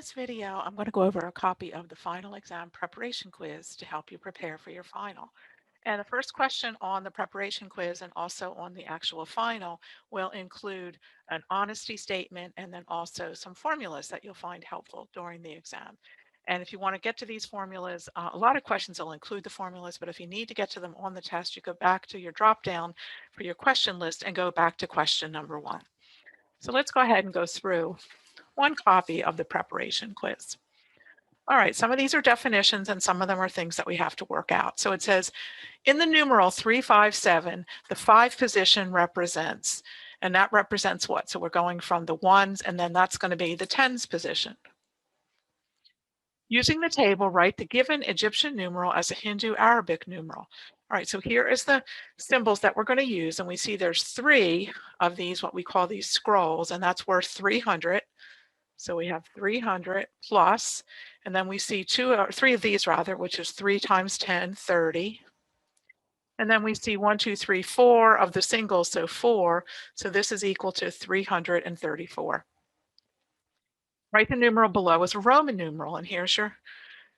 this video, I'm going to go over a copy of the final exam preparation quiz to help you prepare for your final. And the first question on the preparation quiz and also on the actual final will include an honesty statement and then also some formulas that you'll find helpful during the exam. And if you want to get to these formulas, a lot of questions will include the formulas, but if you need to get to them on the test, you go back to your drop down for your question list and go back to question number 1. So let's go ahead and go through one copy of the preparation quiz. All right, some of these are definitions and some of them are things that we have to work out. So it says, in the numeral 357, the 5 position represents, and that represents what? So we're going from the 1s and then that's going to be the 10s position. Using the table, write the given Egyptian numeral as a Hindu Arabic numeral. All right, so here is the symbols that we're going to use, and we see there's 3 of these, what we call these scrolls, and that's worth 300. So we have 300 plus, and then we see 3 of these rather, which is 3 times 10, 30. And then we see 1, 2, 3, 4 of the singles, so 4. So this is equal to 334. Write the numeral below as a Roman numeral, and here's your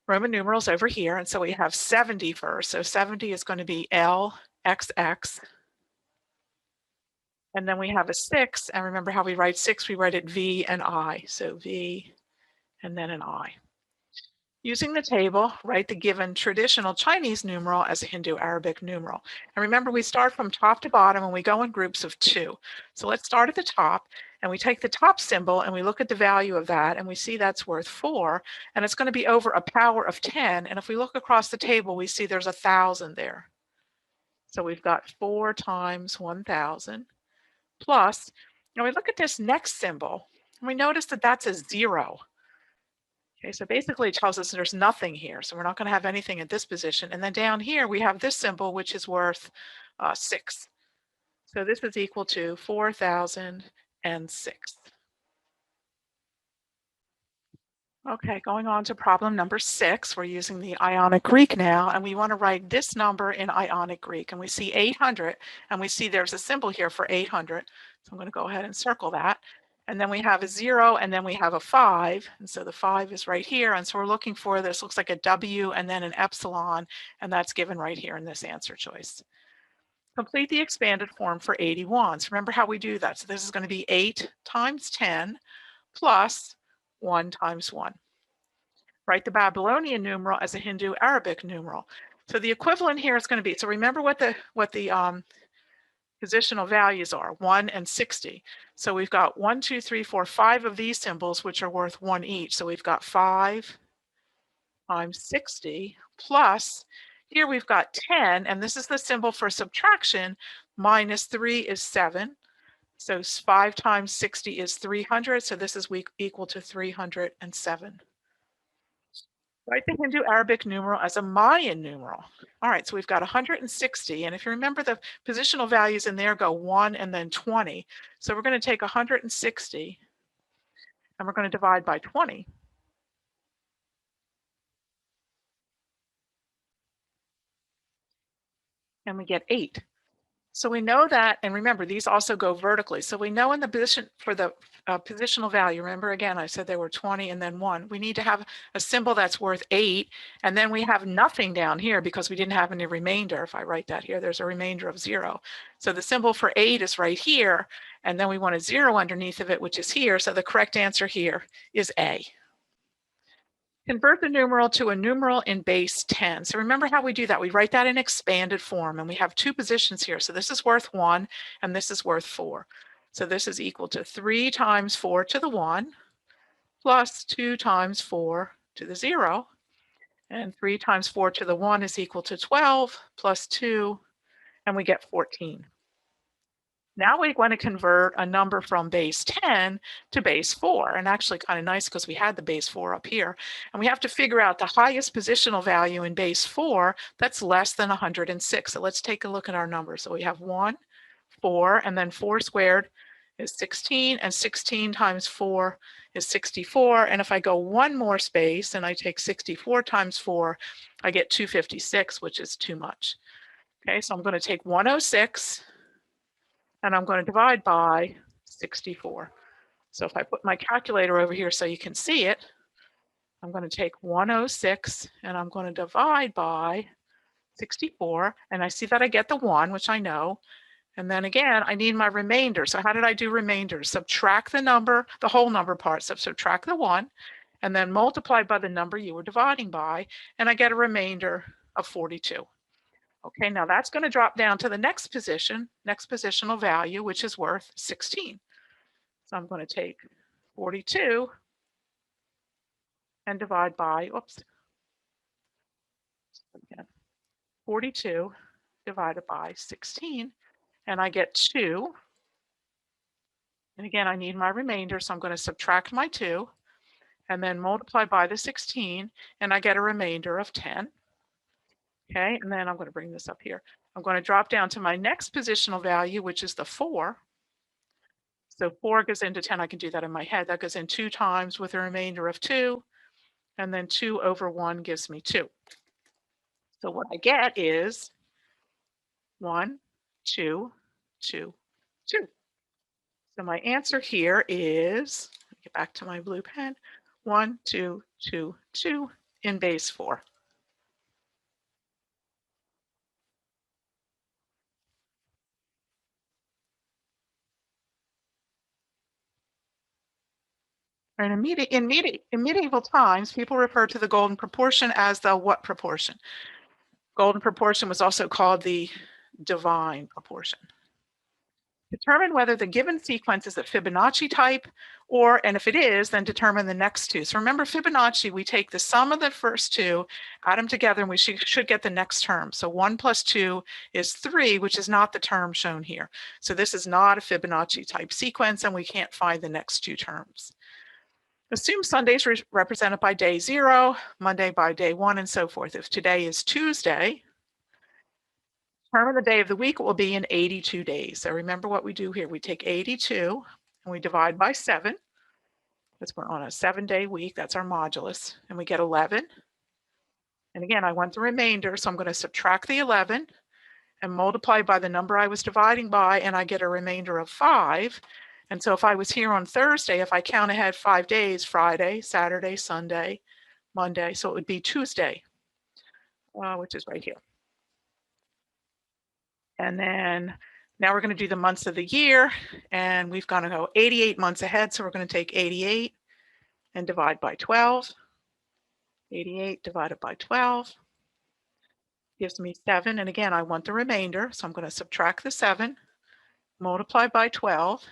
Roman numerals over here. And so we have 70 first. So 70 is going to be LXX. And then we have a 6, and remember how we write 6, we write it V and I. So V and then an I. Using the table, write the given traditional Chinese numeral as a Hindu Arabic numeral. And remember, we start from top to bottom and we go in groups of 2. So let's start at the top and we take the top symbol and we look at the value of that and we see that's worth 4 and it's going to be over a power of 10. And if we look across the table, we see there's 1,000 there. So we've got 4 times 1,000 plus, now we look at this next symbol and we notice that that's a 0. Okay, so basically it tells us there's nothing here. So we're not going to have anything at this position. And then down here we have this symbol, which is worth 6. So this is equal to 4,006. Okay, going on to problem number 6. We're using the Ionic Greek now, and we want to write this number in Ionic Greek. And we see 800, and we see there's a symbol here for 800. So I'm going to go ahead and circle that. And then we have a 0, and then we have a 5. And so the 5 is right here. And so we're looking for this, looks like a W and then an epsilon, and that's given right here in this answer choice. Complete the expanded form for 81. So remember how we do that. So this is going to be 8 times 10 plus 1 times 1. Write the Babylonian numeral as a Hindu Arabic numeral. So the equivalent here is going to be, so remember what the positional values are, 1 and 60. So we've got 1, 2, 3, 4, 5 of these symbols, which are worth 1 each. So we've got 5 times 60 plus, here we've got 10, and this is the symbol for subtraction, minus 3 is 7. So 5 times 60 is 300, so this is equal to 307. Write the Hindu Arabic numeral as a Mayan numeral. All right, so we've got 160, and if you remember the positional values in there go 1 and then 20. So we're going to take 160 and we're going to divide by 20. And we get 8. So we know that, and remember, these also go vertically. So we know in the position for the positional value, remember again, I said there were 20 and then 1. We need to have a symbol that's worth 8, and then we have nothing down here because we didn't have any remainder. If I write that here, there's a remainder of 0. So the symbol for 8 is right here, and then we want a 0 underneath of it, which is here. So the correct answer here is A. Convert the numeral to a numeral in base 10. So remember how we do that. We write that in expanded form, and we have 2 positions here. So this is worth 1, and this is worth 4. So this is equal to 3 times 4 to the 1, plus 2 times 4 to the 0. And 3 times 4 to the 1 is equal to 12, plus 2, and we get 14. Now we want to convert a number from base 10 to base 4, and actually kind of nice because we had the base 4 up here. And we have to figure out the highest positional value in base 4 that's less than 106. So let's take a look at our numbers. So we have 1, 4, and then 4 squared is 16, and 16 times 4 is 64. And if I go one more space and I take 64 times 4, I get 256, which is too much. Okay, so I'm going to take 106 and I'm going to divide by 64. So if I put my calculator over here so you can see it, I'm going to take 106 and I'm going to divide by 64. And I see that I get the 1, which I know. And then again, I need my remainder. So how did I do remainders? Subtract the number, the whole number part. So subtract the 1 and then multiply by the number you were dividing by. And I get a remainder of 42. Okay, now that's going to drop down to the next position, next positional value, which is worth 16. So I'm going to take 42 and divide by, oops, again, 42 divided by 16, and I get 2. And again, I need my remainder, so I'm going to subtract my 2 and then multiply by the 16, and I get a remainder of 10. Okay, and then I'm going to bring this up here. I'm going to drop down to my next positional value, which is the 4. So 4 goes into 10. I can do that in my head. That goes in 2 times with a remainder of 2. And then 2 over 1 gives me 2. So what I get is 1, 2, 2, 2. So my answer here is, let me get back to my blue pen, 1, 2, 2, 2 in base 4. And in medieval times, people refer to the golden proportion as the what proportion? Golden proportion was also called the divine proportion. Determine whether the given sequence is a Fibonacci type, and if it is, then determine the next two. So remember Fibonacci, we take the sum of the first two, add them together, and we should get the next term. So 1 plus 2 is 3, which is not the term shown here. So this is not a Fibonacci type sequence, and we can't find the next two terms. Assume Sunday is represented by day 0, Monday by day 1, and so forth. If today is Tuesday, determine the day of the week, it will be in 82 days. So remember what we do here. We take 82 and we divide by 7. Because we're on a 7-day week. That's our modulus. And we get 11. And again, I want the remainder. So I'm going to subtract the 11 and multiply by the number I was dividing by. And I get a remainder of 5. And so if I was here on Thursday, if I count ahead 5 days, Friday, Saturday, Sunday, Monday, so it would be Tuesday, which is right here. And then now we're going to do the months of the year, and we've got to go 88 months ahead. So we're going to take 88 and divide by 12. 88 divided by 12 gives me 7. And again, I want the remainder. So I'm going to subtract the 7, multiply by 12,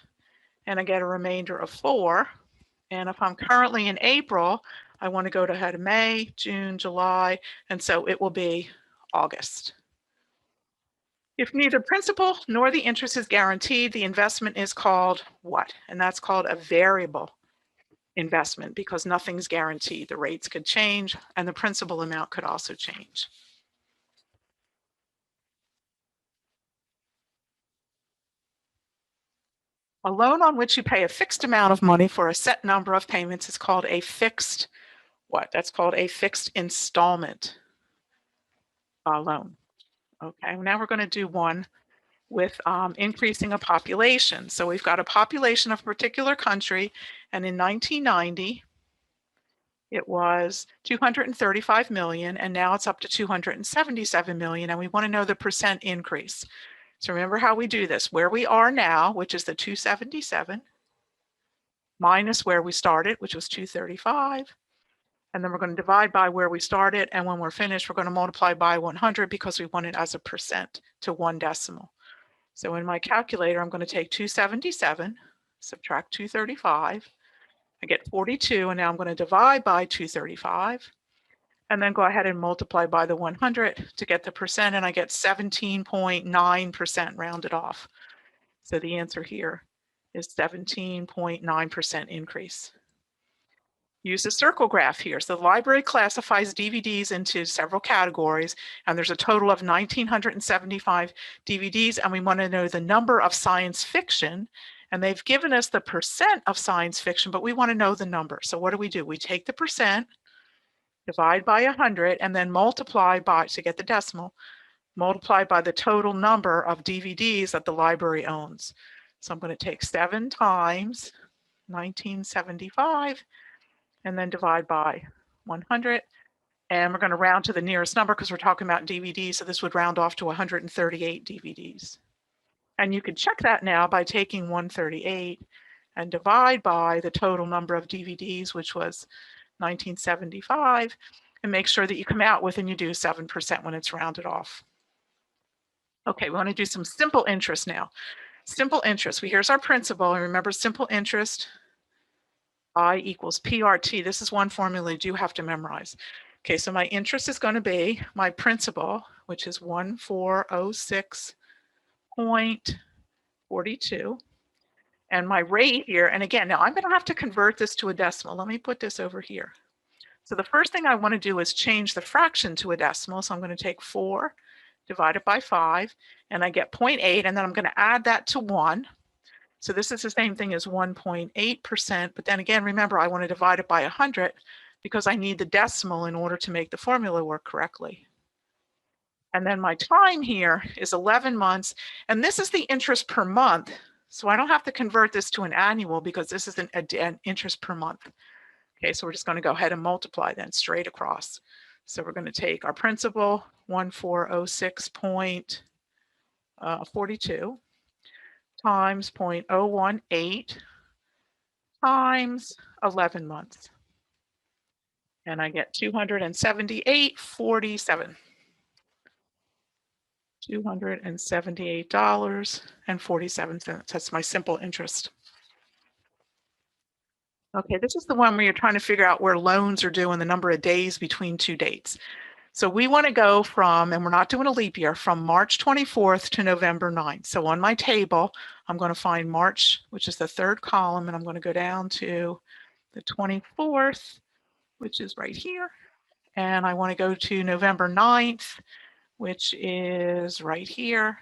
and I get a remainder of 4. And if I'm currently in April, I want to go to ahead of May, June, July, and so it will be August. If neither principal nor the interest is guaranteed, the investment is called what? And that's called a variable investment because nothing's guaranteed. The rates could change and the principal amount could also change. A loan on which you pay a fixed amount of money for a set number of payments is called a fixed what? That's called a fixed installment loan. Okay, now we're going to do one with increasing a population. So we've got a population of a particular country, and in 1990, it was 235 million, and now it's up to 277 million, and we want to know the percent increase. So remember how we do this. Where we are now, which is the 277, minus where we started, which was 235, and then we're going to divide by where we started, and when we're finished, we're going to multiply by 100 because we want it as a percent to 1 decimal. So in my calculator, I'm going to take 277, subtract 235, I get 42, and now I'm going to divide by 235, and then go ahead and multiply by the 100 to get the percent, and I get 17.9% rounded off. So the answer here is 17.9% increase. Use the circle graph here. So the library classifies DVDs into several categories, and there's a total of 1,975 DVDs, and we want to know the number of science fiction, and they've given us the percent of science fiction, but we want to know the number. So what do? We take the percent, divide by 100, and then multiply by, to get the decimal, multiply by the total number of DVDs that the library owns. So I'm going to take 7 times 1975, and then divide by 100. And we're going to round to the nearest number because we're talking about DVDs. So this would round off to 138 DVDs. And you can check that now by taking 138 and divide by the total number of DVDs, which was 1975, and make sure that you come out with and you do 7% when it's rounded off. Okay, we want to do some simple interest now. Simple interest, here's our principal, and remember simple interest, I equals PRT. This is one formula you do have to memorize. Okay, so my interest is going to be my principal, which is 1406.42. And my rate here, and again, now I'm going to have to convert this to a decimal. Let me put this over here. So the first thing I want to do is change the fraction to a decimal. So I'm going to take 4 divided by 5, and I get 0.8, and then I'm going to add that to 1. So this is the same thing as 1.8%, but then again, remember, I want to divide it by 100 because I need the decimal in order to make the formula work correctly. And then my time here is 11 months, and this is the interest per month. So I don't have to convert this to an annual because this is an interest per month. Okay, so we're just going to go ahead and multiply then straight across. So we're going to take our principal, 1406.42 times 0.018 times 11 months. And I get 278.47. $278.47. That's my simple interest. Okay, this is the one where you're trying to figure out where loans are due and the number of days between two dates. So we want to go from, and we're not doing a leap year, from March 24th to November 9th. So on my table, I'm going to find March, which is the third column, and I'm going to go down to the 24th, which is right here. And I want to go to November 9th, which is right here.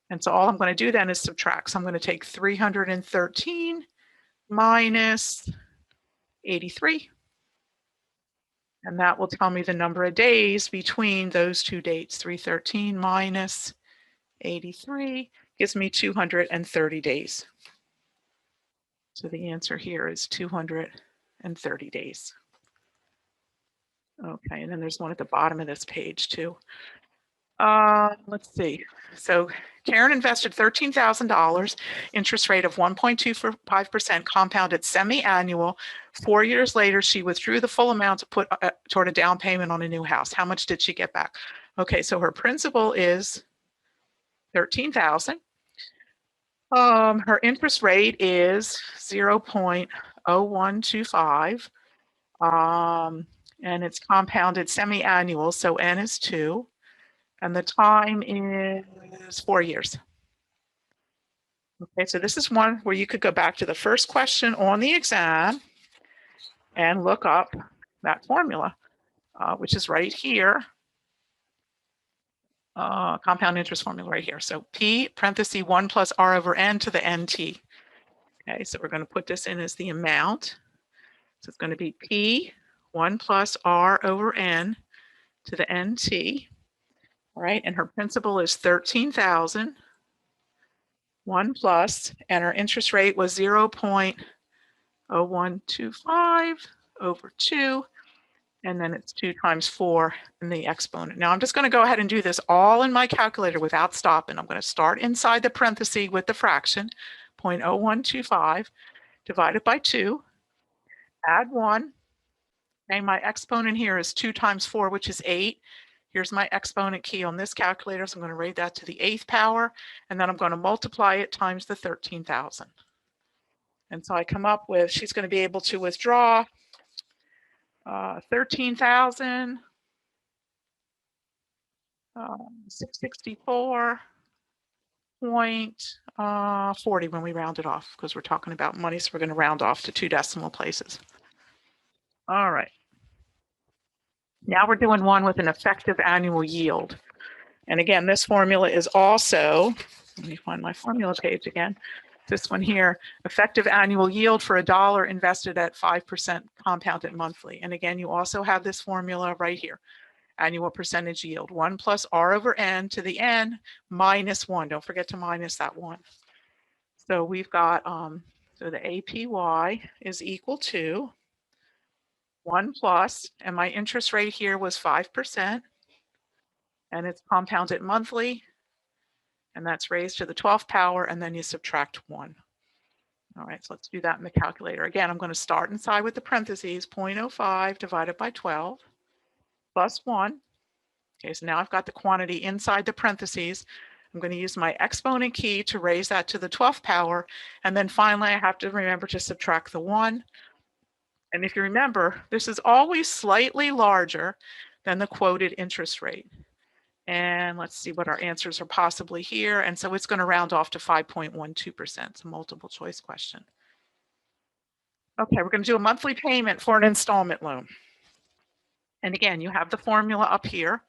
And so all I'm going to do then is subtract. So I'm going to take 313 minus 83. And that will tell me the number of days between those two dates. 313 minus 83 gives me 230 days. So the answer here is 230 days. Okay, and then there's one at the bottom of this page too. Let's see. So Karen invested $13,000, interest rate of 1.25% compounded semi-annual. 4 years later, she withdrew the full amount to put toward a down payment on a new house. How much did she get back? Okay, so her principal is $13,000. Her interest rate is 0.0125. And it's compounded semi-annual, so N is 2. And the time is 4 years. Okay, so this is one where you could go back to the first question on the exam and look up that formula, which is right here. Compound interest formula right here. So P parenthesis 1 plus R over N to the NT. Okay, so we're going to put this in as the amount. So it's going to be P 1 plus R over N to the NT. All right, and her principal is 13,000. 1 plus, and our interest rate was 0.0125 over 2, and then it's 2 times 4 in the exponent. Now I'm just going to go ahead and do this all in my calculator without stopping. I'm going to start inside the parenthesis with the fraction, 0.0125 divided by 2, add 1, and my exponent here is 2 times 4, which is 8. Here's my exponent key on this calculator, so I'm going to raise that to the 8th power, and then I'm going to multiply it times the 13,000. And so I come up with, she's going to be able to withdraw 13,664.40 when we round it off, because we're talking about money, so we're going to round off to 2 decimal places. All right. Now we're doing one with an effective annual yield. And again, this formula is also, let me find my formula page again. This one here, effective annual yield for $1 invested at 5% compounded monthly. And again, you also have this formula right here, annual percentage yield, 1 plus R over N to the N minus 1. Don't forget to minus that 1. So we've got, so the APY is equal to 1 plus, and my interest rate here was 5%, and it's compounded monthly, and that's raised to the 12th power, and then you subtract 1. All right, so let's do that in the calculator. Again, I'm going to start inside with the parentheses, 0.05 divided by 12 plus 1. Okay, so now I've got the quantity inside the parentheses. I'm going to use my exponent key to raise that to the 12th power. And then finally, I have to remember to subtract the 1. And if you remember, this is always slightly larger than the quoted interest rate. And let's see what our answers are possibly here. And so it's going to round off to 5.12%. It's a multiple choice question. Okay, we're going to do a monthly payment for an installment loan. And again, you have the formula up here.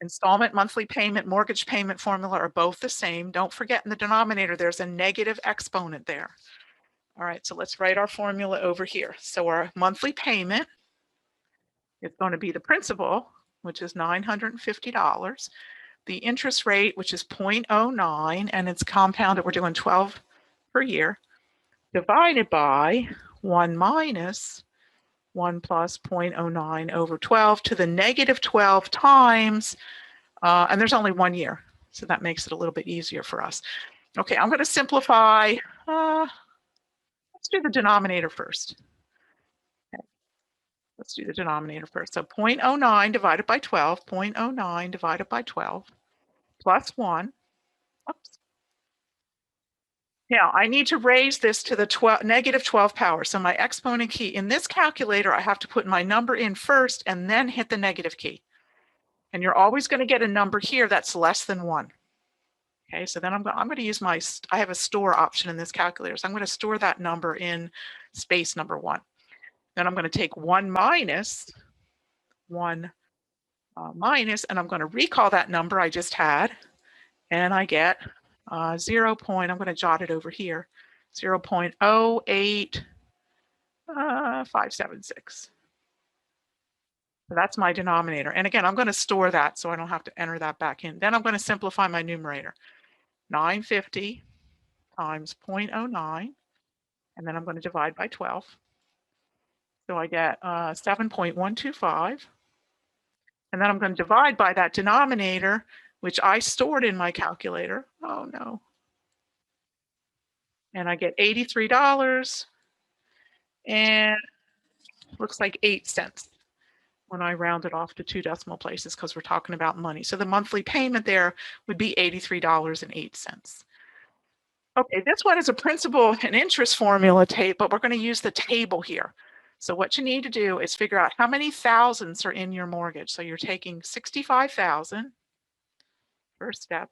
Installment, monthly payment, mortgage payment formula are both the same. Don't forget in the denominator, there's a negative exponent there. All right, so let's write our formula over here. So our monthly payment is going to be the principal, which is $950. The interest rate, which is 0.09, and it's compounded, we're doing 12 per year, divided by 1 minus 1 plus 0.09 over 12 to the negative 12 times, and there's only 1 year, so that makes it a little bit easier for us. Okay, I'm going to simplify. Let's do the denominator first. Okay. Let's do the denominator first. So 0.09 divided by 12, 0.09 divided by 12, plus 1. Oops. Now, I need to raise this to the negative 12 power. So my exponent key, in this calculator, I have to put my number in first and then hit the negative key. And you're always going to get a number here that's less than 1. Okay, so then I'm going to use I have a store option in this calculator. So I'm going to store that number in space number 1. Then I'm going to take 1 minus, and I'm going to recall that number I just had. And I get 0. I'm going to jot it over here, 0.08576. So that's my denominator. And again, I'm going to store that so I don't have to enter that back in. Then I'm going to simplify my numerator. 950 times 0.09, and then I'm going to divide by 12. So I get 7.125. And then I'm going to divide by that denominator, which I stored in my calculator. Oh, no. And I get $83 and looks like 8 cents when I round it off to 2 decimal places because we're talking about money. So the monthly payment there would be $83.08. Okay, this one is a principal and interest formula tape, but we're going to use the table here. So what you need to do is figure out how many thousands are in your mortgage. So you're taking 65,000, first step,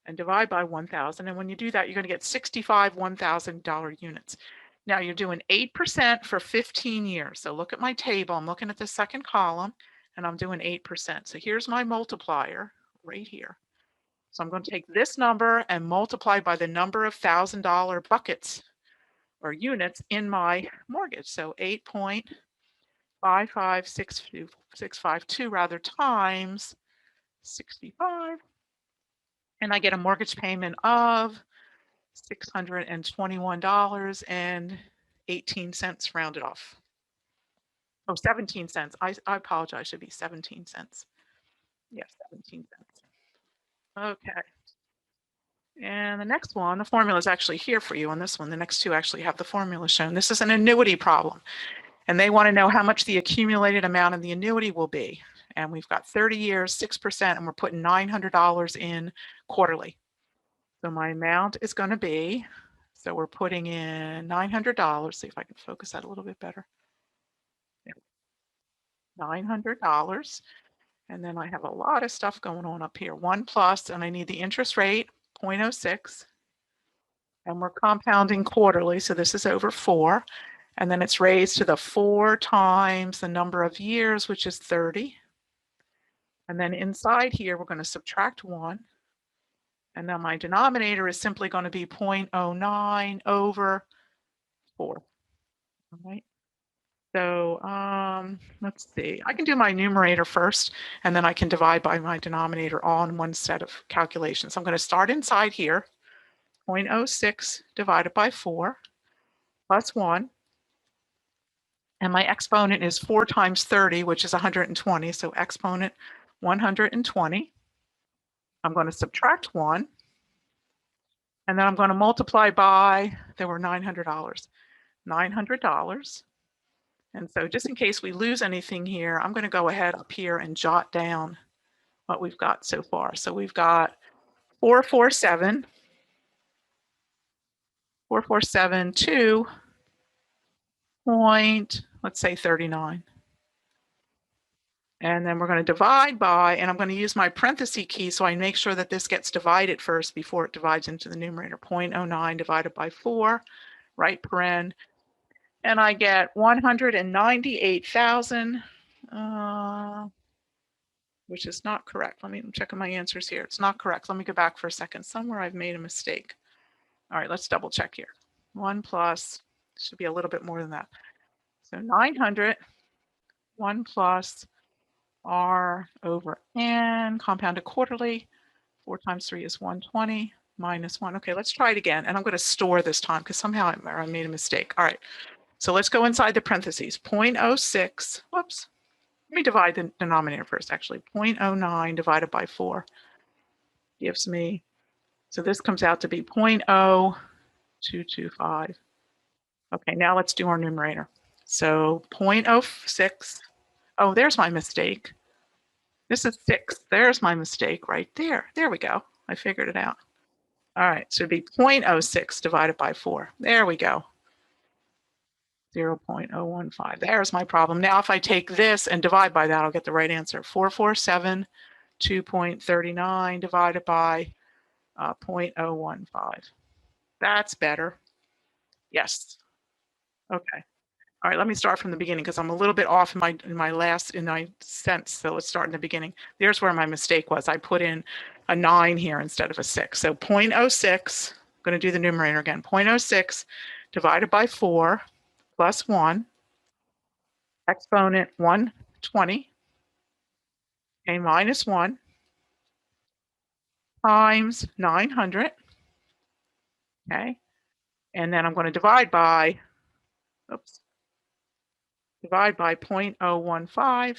and divide by 1,000. And when you do that, you're going to get 65 $1,000 units. Now you're doing 8% for 15 years. So look at my table. I'm looking at the second column, and I'm doing 8%. So here's my multiplier right here. So I'm going to take this number and multiply by the number of $1,000 buckets or units in my mortgage. So 8.55652 rather times 65. And I get a mortgage payment of $621.18 rounded off. Oh, 17 cents. I apologize, should be 17 cents. Yes, 17 cents. Okay. And the next one, the formula is actually here for you on this one. The next two actually have the formula shown. This is an annuity problem. And they want to know how much the accumulated amount of the annuity will be. And we've got 30 years, 6%, and we're putting $900 in quarterly. So my amount is going to be, so we're putting in $900. See if I can focus that a little bit better. $900. And then I have a lot of stuff going on up here. 1 plus, and I need the interest rate, 0.06. And we're compounding quarterly, so this is over 4. And then it's raised to the 4 times the number of years, which is 30. And then inside here, we're going to subtract 1. And then my denominator is simply going to be 0.09 over 4. All right. So let's see. I can do my numerator first, and then I can divide by my denominator all in one set of calculations. So I'm going to start inside here. 0.06 divided by 4 plus 1. And my exponent is 4 times 30, which is 120. So exponent 120. I'm going to subtract 1. And then I'm going to multiply by, there were $900. $900. And so just in case we lose anything here, I'm going to go ahead up here and jot down what we've got so far. So we've got 447, 447 point, let's say 39. And then we're going to divide by, and I'm going to use my parenthesis key so I make sure that this gets divided first before it divides into the numerator. 0.09 divided by 4, right paren, and I get 198,000, which is not correct. Let me check my answers here. It's not correct. Let me go back for a second. Somewhere I've made a mistake. All right, let's double check here. 1 plus, should be a little bit more than that. So 900, 1 plus R over N, compounded quarterly. 4 times 3 is 120, minus 1. Okay, let's try it again. And I'm going to store this time because somehow I made a mistake. All right, so let's go inside the parentheses. 0.06, whoops. Let me divide the denominator first, actually. 0.09 divided by 4 gives me, so this comes out to be 0.0225. Okay, now let's do our numerator. So 0.06, oh, there's my mistake. This is 6, there's my mistake right there. There we go, I figured it out. All right, so it'd be 0.06 divided by 4. There we go. 0.015. There's my problem. Now, if I take this and divide by that, I'll get the right answer. 447, 2.39 divided by 0.015. That's better. Yes. Okay. All right, let me start from the beginning because I'm a little bit off in my sense. So let's start in the beginning. There's where my mistake was. I put in a 9 here instead of a 6. So 0.06, I'm going to do the numerator again. 0.06 divided by 4 plus 1, exponent 120, okay, minus 1, times 900, okay? And then I'm going to divide by, divide by 0.015.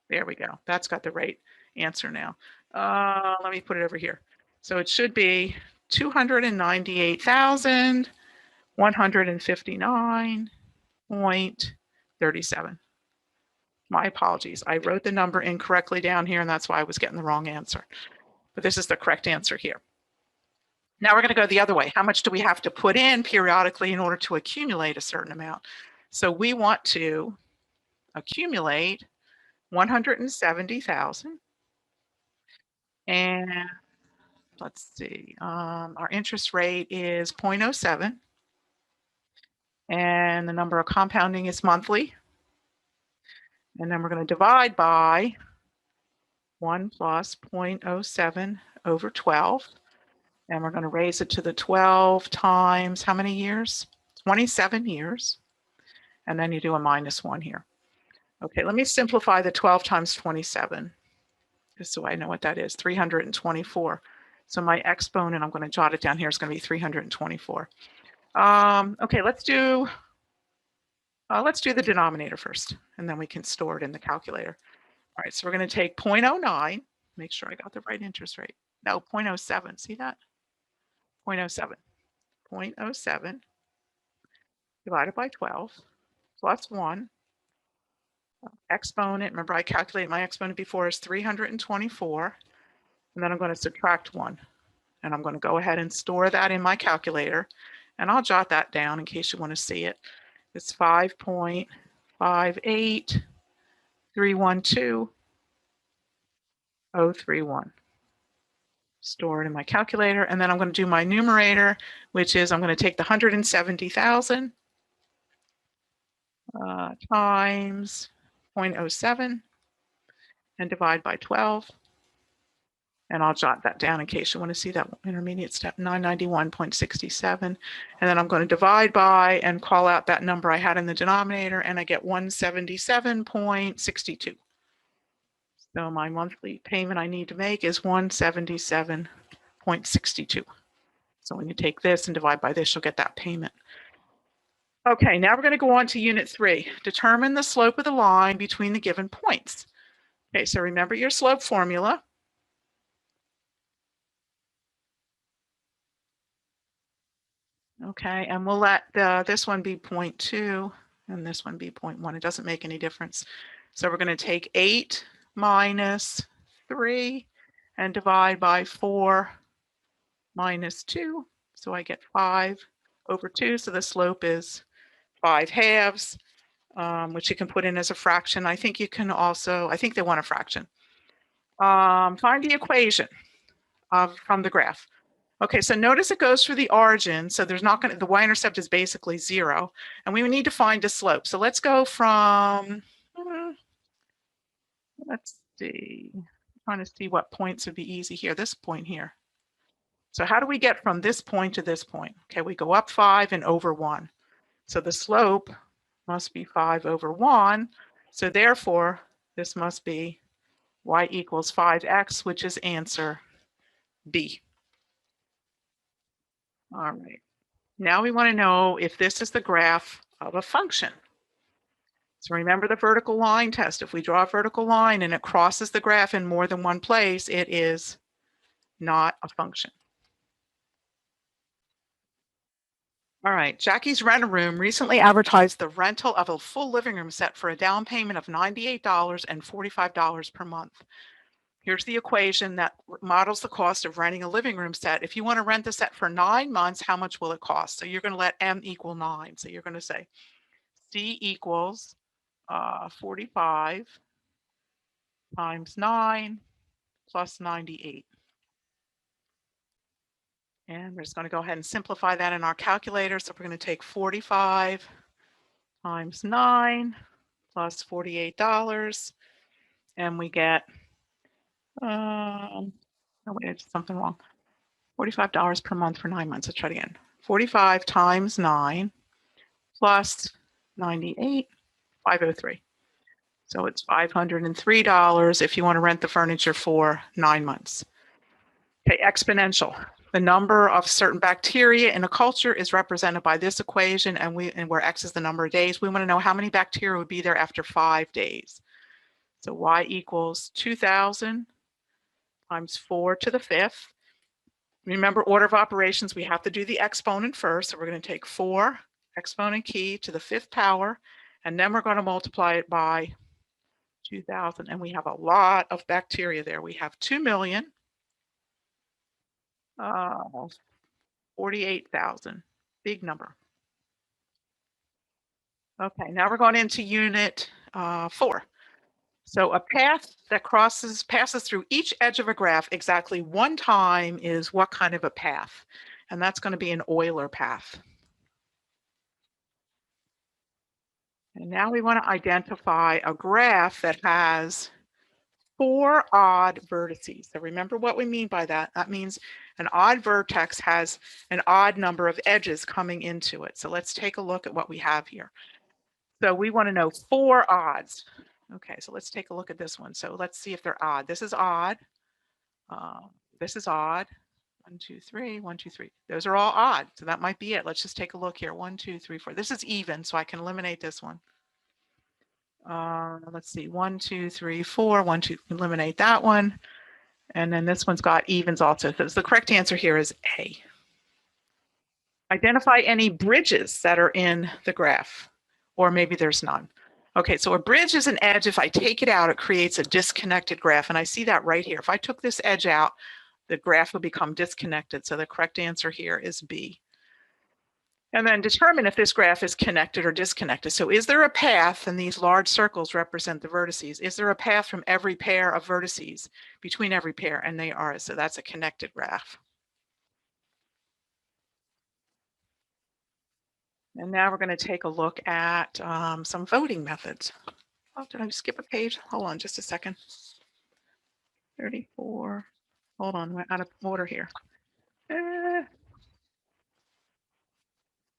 There we go. That's got the right answer now. Let me put it over here. So it should be 298,159.37. My apologies. I wrote the number incorrectly down here, and that's why I was getting the wrong answer. But this is the correct answer here. Now we're going to go the other way. How much do we have to put in periodically in order to accumulate a certain amount? So we want to accumulate 170,000. And let's see, our interest rate is 0.07. And the number of compounding is monthly. And then we're going to divide by 1 plus 0.07 over 12. And we're going to raise it to the 12 times how many years? 27 years. And then you do a minus 1 here. Okay, let me simplify the 12 times 27, just so I know what that is, 324. So my exponent, I'm going to jot it down here, is going to be 324. Okay, let's do the denominator first, and then we can store it in the calculator. All right, so we're going to take 0.09, make sure I got the right interest rate. No, 0.07, see that? 0.07. 0.07 divided by 12 plus 1. Exponent, remember I calculated my exponent before, is 324. And then I'm going to subtract 1. And I'm going to go ahead and store that in my calculator. And I'll jot that down in case you want to see it. It's 5.58312.031. Store it in my calculator. And then I'm going to do my numerator, which is I'm going to take the 170,000 times 0.07 and divide by 12. And I'll jot that down in case you want to see that intermediate step, 991.67. And then I'm going to divide by and call out that number I had in the denominator, and I get 177.62. So my monthly payment I need to make is 177.62. So when you take this and divide by this, you'll get that payment. Okay, now we're going to go on to unit 3. Determine the slope of the line between the given points. Okay, so remember your slope formula. Okay, and we'll let this one be 0.2 and this one be 0.1. It doesn't make any difference. So we're going to take 8 minus 3 and divide by 4 minus 2. So I get 5 over 2. So the slope is 5/2, which you can put in as a fraction. I think you can also, I think they want a fraction. Find the equation from the graph. Okay, so notice it goes through the origin. So there's not going to, the y-intercept is basically 0. And we need to find a slope. So let's go from, let's see, I'm trying to see what points would be easy here. This point here. So how do we get from this point to this point? Okay, we go up 5 and over 1. So the slope must be 5 over 1. So therefore, this must be y equals 5x, which is answer B. All right. Now we want to know if this is the graph of a function. So remember the vertical line test. If we draw a vertical line and it crosses the graph in more than one place, it is not a function. All right, Jackie's Rent-A-Room recently advertised the rental of a full living room set for a down payment of $98 and $45 per month. Here's the equation that models the cost of renting a living room set. If you want to rent the set for 9 months, how much will it cost? So you're going to let M equal 9. So you're going to say C equals 45 times 9 plus 98. And we're just going to go ahead and simplify that in our calculator. So we're going to take 45 times 9 plus $48. And we get, oh wait, I did something wrong. $45 per month for 9 months. Let's try it again. 45 times 9 plus 98, 503. So it's $503 if you want to rent the furniture for 9 months. Okay, exponential. The number of certain bacteria in a culture is represented by this equation, and where x is the number of days. We want to know how many bacteria would be there after 5 days. So y equals 2,000 times 4 to the 5th. Remember, order of operations, we have to do the exponent first. So we're going to take 4 exponent key to the 5th power, and then we're going to multiply it by 2,000. And we have a lot of bacteria there. We have 2,048,000. Big number. Okay, now we're going into unit 4. So a path that passes through each edge of a graph exactly one time is what kind of a path? And that's going to be an Euler path. And now we want to identify a graph that has 4 odd vertices. So remember what we mean by that. That means an odd vertex has an odd number of edges coming into it. So let's take a look at what we have here. So we want to know 4 odds. Okay, so let's take a look at this one. So let's see if they're odd. This is odd. This is odd. 1, 2, 3, 1, 2, 3. Those are all odd. So that might be it. Let's just take a look here. 1, 2, 3, 4. This is even, so I can eliminate this one. Let's see. 1, 2, 3, 4. 1, 2. Eliminate that one. And then this one's got evens also. So the correct answer here is A. Identify any bridges that are in the graph, or maybe there's none. Okay, so a bridge is an edge. If I take it out, it creates a disconnected graph. And I see that right here. If I took this edge out, the graph will become disconnected. So the correct answer here is B. And then determine if this graph is connected or disconnected. So is there a path, and these large circles represent the vertices, is there a path from every pair of vertices between every pair? And they are, so that's a connected graph. And now we're going to take a look at some voting methods. Oh, did I skip a page? Hold on just a second. 34. Hold on, we're out of order here.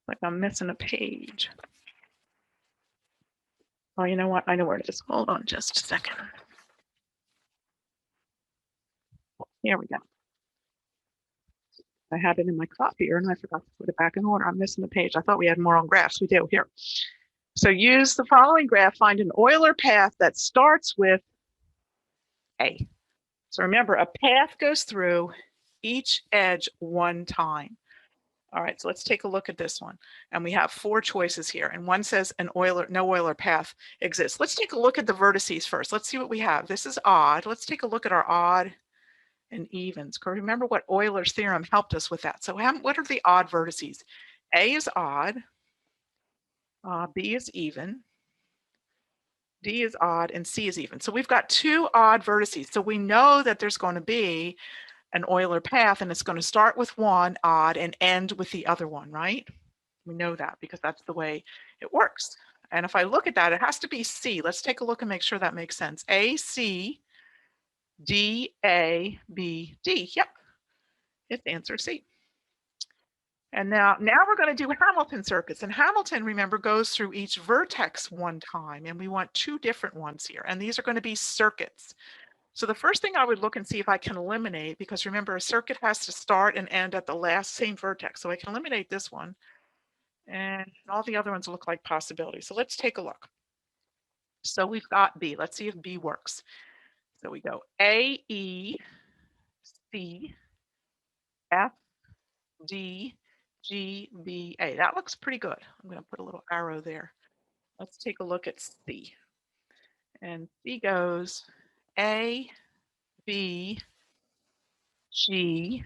Like I'm missing a page. Oh, you know what? I know where it is. Hold on just a second. Here we go. I had it in my copier and I forgot to put it back in order. I'm missing the page. I thought we had more on graphs. We do here. So use the following graph. Find an Euler path that starts with A. So remember, a path goes through each edge one time. All right, so let's take a look at this one. And we have 4 choices here. And one says no Euler path exists. Let's take a look at the vertices first. Let's see what we have. This is odd. Let's take a look at our odd and evens. Remember what Euler's theorem helped us with that. So what are the odd vertices? A is odd, B is even, D is odd, and C is even. So we've got 2 odd vertices. So we know that there's going to be an Euler path, and it's going to start with one odd and end with the other one, right? We know that because that's the way it works. And if I look at that, it has to be C. Let's take a look and make sure that makes sense. A, C, D, A, B, D. Yep, it's answer C. And now we're going to do Hamilton circuits. And Hamilton, remember, goes through each vertex one time. And we want 2 different ones here. And these are going to be circuits. So the first thing I would look and see if I can eliminate, because remember, a circuit has to start and end at the same vertex. So I can eliminate this one. And all the other ones look like possibilities. So let's take a look. So we've got B. Let's see if B works. So we go A, E, C, F, D, G, B, A. That looks pretty good. I'm going to put a little arrow there. Let's take a look at C. And C goes A, B, G.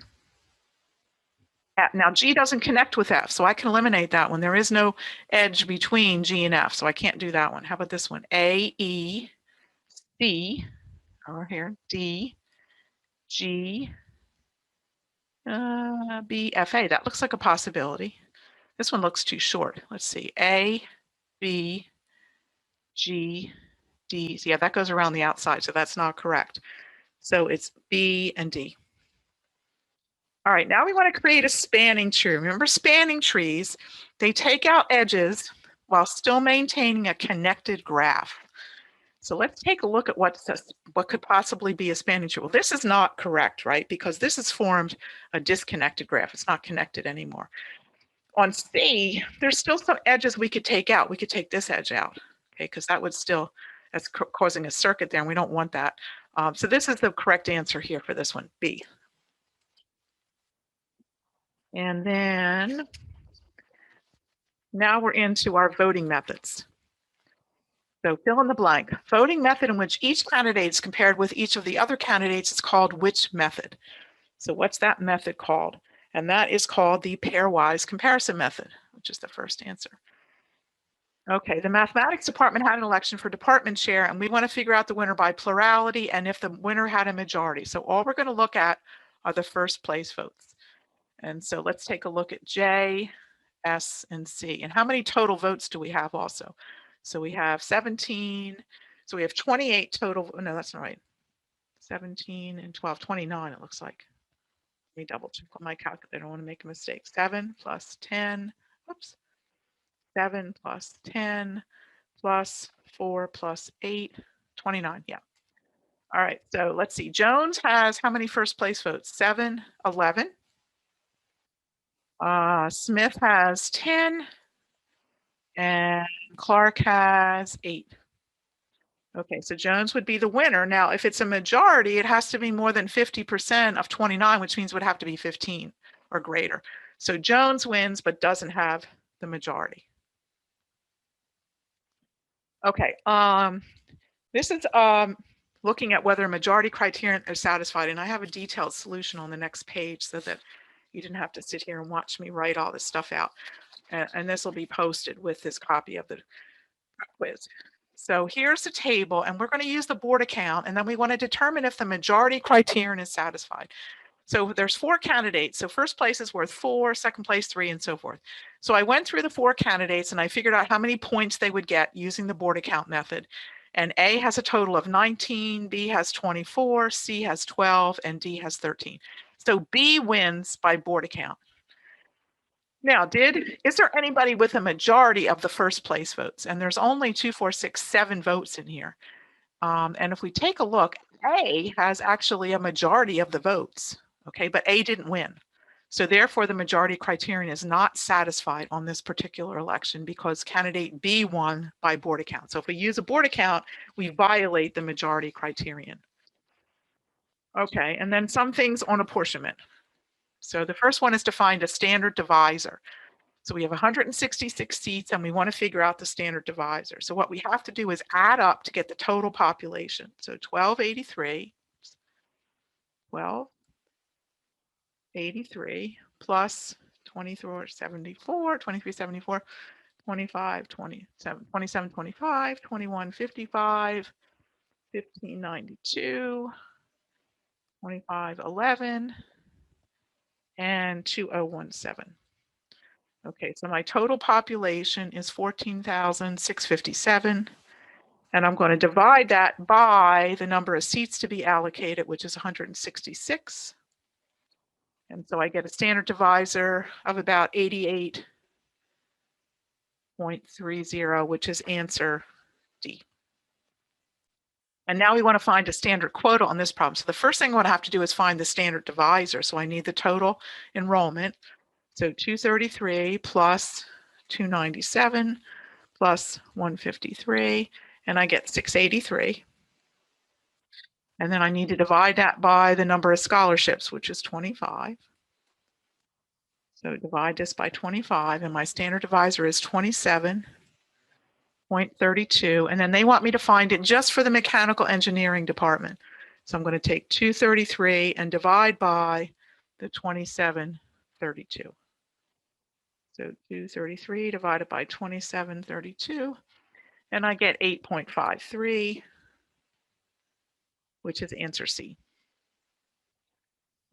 F. Now G doesn't connect with F, so I can eliminate that one. There is no edge between G and F, so I can't do that one. How about this one? A, E, C, over here, D, G, B, F, A. That looks like a possibility. This one looks too short. Let's see. A, B, G, D. Yeah, that goes around the outside, so that's not correct. So it's B and D. All right, now we want to create a spanning tree. Remember spanning trees, they take out edges while still maintaining a connected graph. So let's take a look at what could possibly be a spanning tree. Well, this is not correct, right? Because this has formed a disconnected graph. It's not connected anymore. On C, there's still some edges we could take out. We could take this edge out, okay? Because that's causing a circuit there, and we don't want that. So this is the correct answer here for this one, B. And then now we're into our voting methods. So fill in the blank. Voting method in which each candidate is compared with each of the other candidates is called which method? So what's that method called? And that is called the pairwise comparison method, which is the first answer. Okay, the mathematics department had an election for department chair, and we want to figure out the winner by plurality and if the winner had a majority. So all we're going to look at are the first place votes. And so let's take a look at J, S, and C. And how many total votes do we have also? So we have 17. So we have 28 total. No, that's not right. 17 and 12, 29 it looks like. Let me double check on my calculator. I don't want to make a mistake. 7 plus 10. Oops. 7 plus 10 plus 4 plus 8, 29. Yeah. All right. So let's see. Jones has how many first place votes? 7, 11. Smith has 10. And Clark has 8. Okay, so Jones would be the winner. Now, if it's a majority, it has to be more than 50% of 29, which means it would have to be 15 or greater. So Jones wins, but doesn't have the majority. Okay, this is looking at whether a majority criterion is satisfied, and I have a detailed solution on the next page so that you didn't have to sit here and watch me write all this stuff out. And this will be posted with this copy of the quiz. So here's the table, and we're going to use the board account, and then we want to determine if the majority criterion is satisfied. So there's 4 candidates. So first place is worth 4, second place 3, and so forth. So I went through the 4 candidates and I figured out how many points they would get using the board account method. And A has a total of 19, B has 24, C has 12, and D has 13. So B wins by board account. Now, is there anybody with a majority of the first place votes? And there's only 2, 4, 6, 7 votes in here. And if we take a look, A has actually a majority of the votes, okay, but A didn't win. So therefore, the majority criterion is not satisfied on this particular election because candidate B won by board account. So if we use a board account, we violate the majority criterion. Okay, and then some things on apportionment. So the first one is to find a standard divisor. So we have 166 seats and we want to figure out the standard divisor. So what we have to do is add up to get the total population. So 1283 plus 2374, 25, 27, 2725, 2155, 1592, 2511, and 2017. Okay, so my total population is 14,657. And I'm going to divide that by the number of seats to be allocated, which is 166. And so I get a standard divisor of about 88.30, which is answer D. And now we want to find a standard quota on this problem. So the first thing I want to have to do is find the standard divisor. So I need the total enrollment. So 233 plus 297 plus 153, and I get 683. And then I need to divide that by the number of scholarships, which is 25. So divide this by 25, and my standard divisor is 27.32. And then they want me to find it just for the mechanical engineering department. So I'm going to take 233 and divide by the 2732. So 233 divided by 2732, and I get 8.53, which is answer C.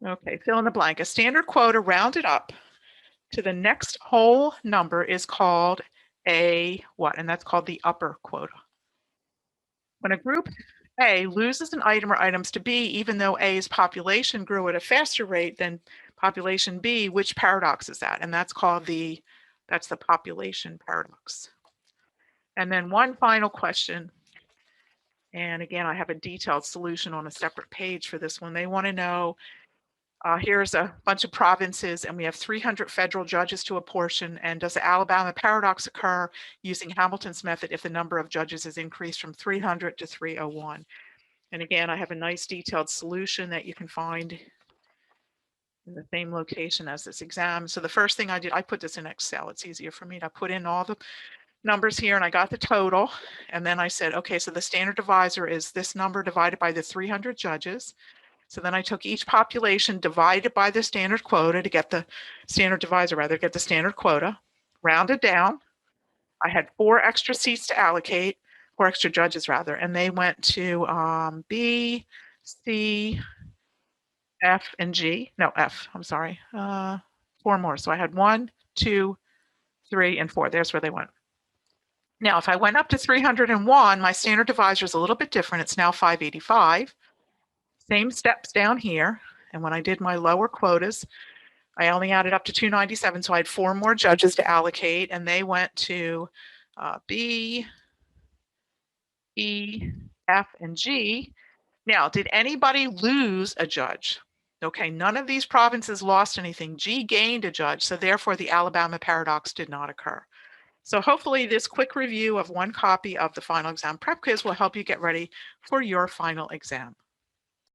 Okay, fill in the blank. A standard quota rounded up to the next whole number is called a what? And that's called the upper quota. When a group A loses an item or items to B, even though A's population grew at a faster rate than population B, which paradox is that? And that's called that's the population paradox. And then one final question. And again, I have a detailed solution on a separate page for this one. They want to know, here's a bunch of provinces and we have 300 federal judges to apportion. And does the Alabama paradox occur using Hamilton's method if the number of judges is increased from 300 to 301? And again, I have a nice detailed solution that you can find in the same location as this exam. So the first thing I did, I put this in Excel. It's easier for me to put in all the numbers here and I got the total. And then I said, okay, so the standard divisor is this number divided by the 300 judges. So then I took each population divided by the standard quota to get the standard divisor, rather get the standard quota, rounded down. I had 4 extra seats to allocate, 4 extra judges rather, and they went to B, C, F, and G. No, F, I'm sorry. 4 more. So I had 1, 2, 3, and 4. There's where they went. Now, if I went up to 301, my standard divisor is a little bit different. It's now 585. Same steps down here. And when I did my lower quotas, I only added up to 297. So I had 4 more judges to allocate, and they went to B, E, F, and G. Now, did anybody lose a judge? Okay, none of these provinces lost anything. G gained a judge, so therefore the Alabama paradox did not occur. So hopefully this quick review of one copy of the final exam prep quiz will help you get ready for your final exam.